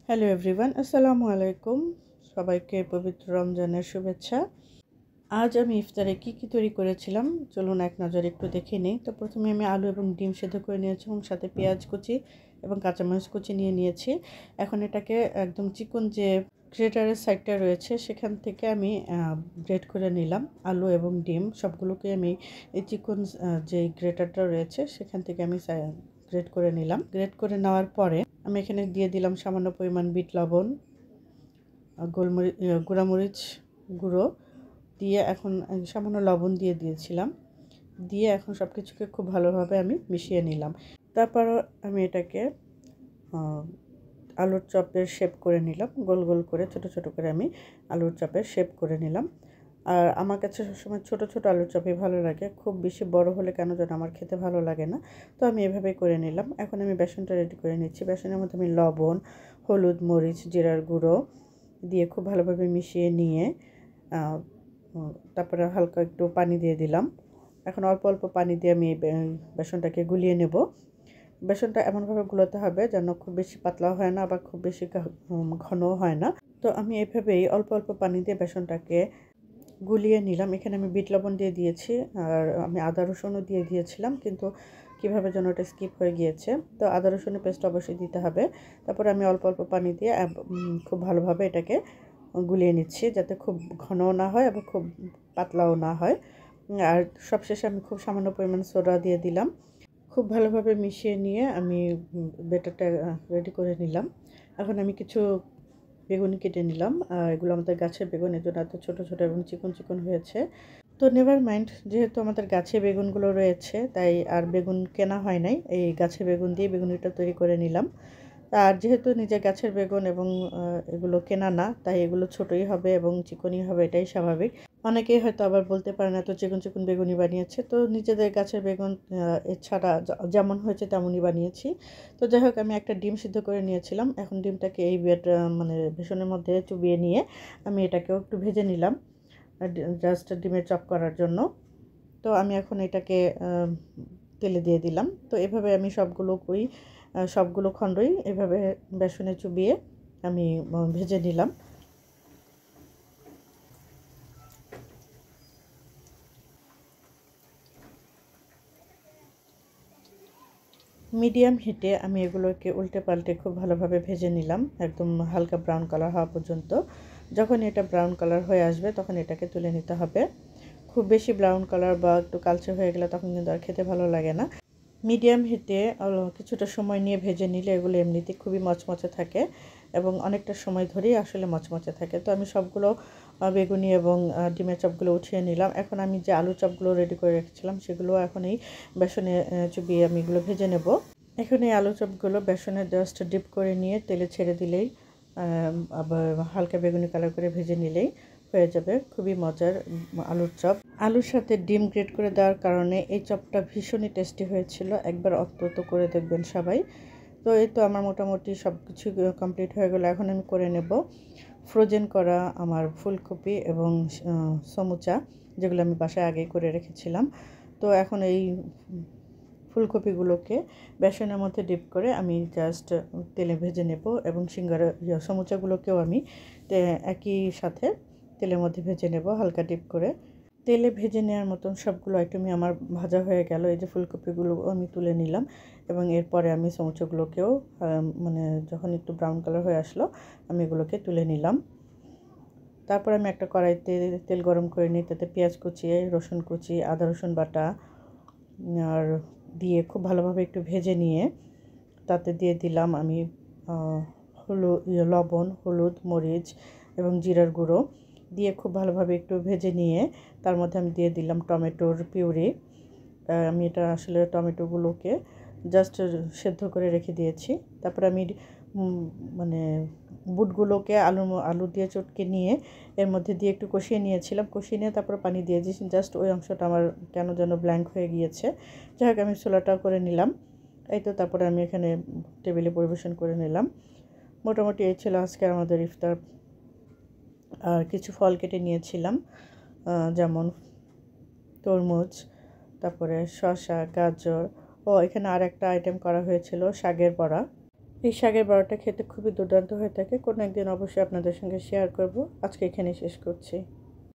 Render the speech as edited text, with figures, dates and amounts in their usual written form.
Hello everyone, আসসালামু আলাইকুম। সবাইকে পবিত্র রমজানের শুভেচ্ছা। আজ আমি ইফতারে কি তৈরি করেছিলাম চলুন এক নজরে একটু দেখে নিই। তো প্রথমে আমি আলু এবং ডিম সেদ্ধ করে নিয়েছি এবং সাথে পেঁয়াজ কুচি এবং কাঁচামরিচ কুচি নিয়েছি। এখন এটাকে একদম চিকন যে গ্রেটারের সাইডটা রয়েছে সেখান থেকে আমি গ্রেট করে নিলাম। আলু এবং ডিম সবগুলোকে আমি এই চিকন যে গ্রেটারটা রয়েছে সেখান থেকে আমি গ্রেট করে নিলাম। গ্রেট করে নেওয়ার পরে আমি এখানে দিয়ে দিলাম সামান্য পরিমাণ বিট লবণ, গোলমরিচ, গুঁড়ামরিচ গুঁড়ো দিয়ে এখন সামান্য লবণ দিয়েছিলাম। দিয়ে এখন সব কিছুকে খুব ভালোভাবে আমি মিশিয়ে নিলাম। তারপর আমি এটাকে আলুর চপের শেপ করে নিলাম। গোল গোল করে ছোট ছোট করে আমি আলুর চপের শেপ করে নিলাম। আর আমার কাছে সবসময় ছোট ছোট আলুর চপই ভালো লাগে, খুব বেশি বড় হলে কেন যেন আমার খেতে ভালো লাগে না। তো আমি এভাবেই করে নিলাম। এখন আমি বেসনটা রেডি করে নিচ্ছি। বেসনের মধ্যে আমি লবণ, হলুদ, মরিচ, জিরার গুঁড়ো দিয়ে খুব ভালোভাবে মিশিয়ে নিয়ে তারপরে হালকা একটু পানি দিয়ে দিলাম। এখন অল্প অল্প পানি দিয়ে আমি বেসনটাকে গুলিয়ে নেব। বেসনটা এমনভাবে গুলোতে হবে যেন খুব বেশি পাতলাও হয় না আবার খুব বেশি ঘনও হয় না। তো আমি এভাবেই অল্প অল্প পানি দিয়ে বেসনটাকে গুলিয়ে নিলাম। এখানে আমি বিট লবণ দিয়ে দিয়েছি আর আমি আদা রসুনও দিয়ে দিয়েছিলাম, কিন্তু কীভাবে যেন ওটা স্কিপ হয়ে গিয়েছে। তো আদা রসুনের পেস্ট অবশ্যই দিতে হবে। তারপরে আমি অল্প অল্প পানি দিয়ে খুব ভালোভাবে এটাকে গুলিয়ে নিচ্ছি যাতে খুব ঘনও না হয় এবং খুব পাতলাও না হয়। আর সবশেষে আমি খুব সামান্য পরিমাণ সোডা দিয়ে দিলাম। খুব ভালোভাবে মিশিয়ে নিয়ে আমি ব্যাটারটা রেডি করে নিলাম। এখন আমি কিছু বেগুনি কেটে নিলাম। এগুলো আমাদের গাছের বেগুন, এর জন্য এত ছোটো ছোটো এবং চিকন চিকন হয়েছে। তো নেভার মাইন্ড, যেহেতু আমাদের গাছে বেগুনগুলো রয়েছে তাই আর বেগুন কেনা হয় নাই, এই গাছের বেগুন দিয়ে বেগুনিটা তৈরি করে নিলাম। আর যেহেতু নিজের গাছের বেগুন এবং এগুলো কেনা না, তাই এগুলো ছোটোই হবে এবং চিকনই হবে, এটাই স্বাভাবিক। অনেকেই হয়তো আবার বলতে পারেন এত চিকন চিকন বেগুনি বানিয়েছে। তো নিজেদের গাছের বেগুন এছাড়া যেমন হয়েছে তেমনই বানিয়েছি। তো যাই হোক, আমি একটা ডিম সিদ্ধ করে নিয়েছিলাম। এখন ডিমটাকে এই মানে বেসনের মধ্যে চুবিয়ে নিয়ে আমি এটাকেও একটু ভেজে নিলাম জাস্ট ডিমের চপ করার জন্য। তো আমি এখন এটাকে তেলে দিয়ে দিলাম। তো এভাবে আমি সবগুলো খণ্ডই এভাবে বেসনে চুবিয়ে আমি ভেজে নিলাম। মিডিয়াম হিটে আমি এগুলোকে উল্টে পাল্টে খুব ভালোভাবে ভেজে নিলাম একদম হালকা ব্রাউন কালার হওয়া পর্যন্ত। যখন এটা ব্রাউন কালার হয়ে আসবে তখন এটাকে তুলে নিতে হবে। খুব বেশি ব্রাউন কালার বা একটু কালচে হয়ে গেলে তখন কিন্তু আর খেতে ভালো লাগে না। মিডিয়াম হিটে কিছুটা সময় নিয়ে ভেজে নিলে এগুলো এমনিতে খুবই মচমচে থাকে এবং অনেকটা সময় ধরেই আসলে মচমচে থাকে। তো আমি সবগুলো বেগুনি এবং ডিমের চপগুলো উঠিয়ে নিলাম। এখন আমি যে আলু চপগুলো রেডি করে রেখেছিলাম সেগুলো এখন এই বেসনে চুবিয়ে আমি এগুলো ভেজে নেব। এখন এই আলু চপগুলো বেসনে জাস্ট ডিপ করে নিয়ে তেলে ছেড়ে দিলেই আবার হালকা বেগুনি কালার করে ভেজে নিলেই হয়ে যাবে খুবই মজার আলুর চপ। আলুর সাথে ডিম গ্রেট করে দেওয়ার কারণে এই চপটা ভীষণই টেস্টি হয়েছিল। একবার অন্তত করে দেখবেন সবাই। তো এই তো আমার মোটামুটি সব কিছু কমপ্লিট হয়ে গেলো। এখন আমি করে নেব ফ্রোজেন করা আমার ফুলকপি এবং সমুচা, যেগুলো আমি বাসায় আগেই করে রেখেছিলাম। তো এখন এই ফুলকপিগুলোকে বেসনের মধ্যে ডিপ করে আমি জাস্ট তেলে ভেজে নেব এবং সমুচাগুলোকেও আমি একই সাথে তেলের মধ্যে ভেজে নেব হালকা ডিপ করে। তেলে ভেজে নেওয়ার মতন সবগুলো আইটেমই আমার ভাজা হয়ে গেল। এই যে ফুলকপিগুলো আমি তুলে নিলাম এবং এরপরে আমি সমুচাগুলোকেও মানে যখন একটু ব্রাউন কালার হয়ে আসলো আমি এগুলোকে তুলে নিলাম। তারপর আমি একটা কড়াইতে তেল গরম করে নিই, তাতে পেঁয়াজ কুচি, রসুন কুচি, আদা রসুন বাটা আর দিয়ে খুব ভালোভাবে একটু ভেজে নিয়ে তাতে দিয়ে দিলাম আমি লবণ, হলুদ, মরিচ এবং জিরার গুঁড়ো দিয়ে খুব ভালোভাবে একটু ভেজে নিয়ে তার মধ্যে আমি দিয়ে দিলাম টমেটোর পিউরি। আমি এটা আসলে টমেটোগুলোকে জাস্ট সেদ্ধ করে রেখে দিয়েছি। তারপর আমি মানে বুটগুলোকে আলু দিয়ে চটকে নিয়ে এর মধ্যে দিয়ে একটু কষিয়ে নিয়েছিলাম। কষিয়ে নিয়ে তারপর পানি দিয়ে দিয়েছি। জাস্ট ওই অংশটা আমার কেন যেন ব্ল্যাঙ্ক হয়ে গিয়েছে। যাই হোক, আমি ছোলাটাও করে নিলাম। এই তো তারপরে আমি এখানে টেবিলে পরিবেশন করে নিলাম। মোটামুটি এই ছিল আজকে আমাদের ইফতার। আর কিছু ফল কেটে নিয়েছিলাম, যেমন তরমুজ, তারপরে শসা, গাজর ও এখানে আর একটা আইটেম করা হয়েছিল শাকের বড়া। এই শাকের বড়াটা খেতে খুবই দুর্দান্ত হয়ে থাকে। কোনো একদিন অবশ্যই আপনাদের সঙ্গে শেয়ার করব। আজকে এখানেই শেষ করছি।